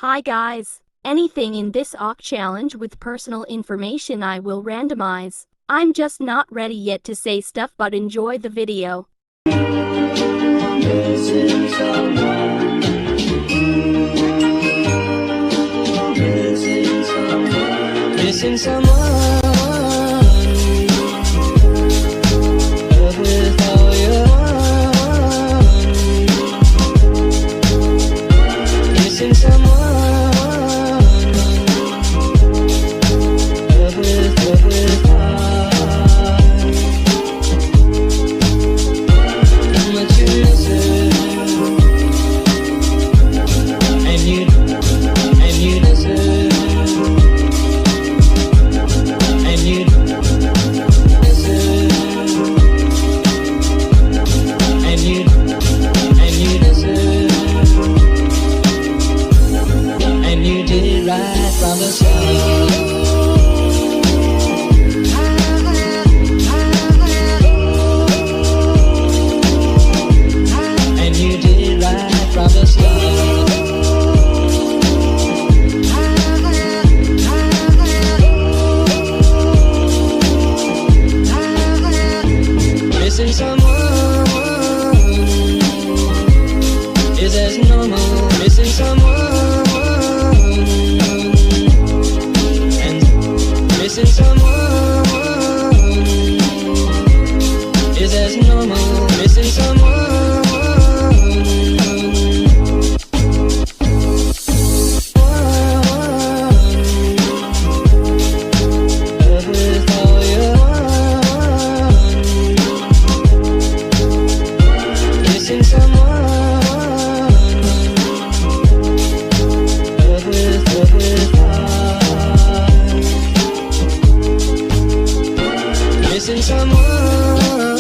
Hi guys. Anything in this AUK challenge with personal information I will randomize. I'm just not ready yet to say stuff, but enjoy the video. Missing someone, love with all your heart. Missing someone, love with heart. How much you miss it, and you deserve. Right from the start, and you did right from the start. Missing someone is as normal. Missing someone. Missing someone is as normal. Missing someone, love with all your heart. Missing someone, love with heart. Missing someone.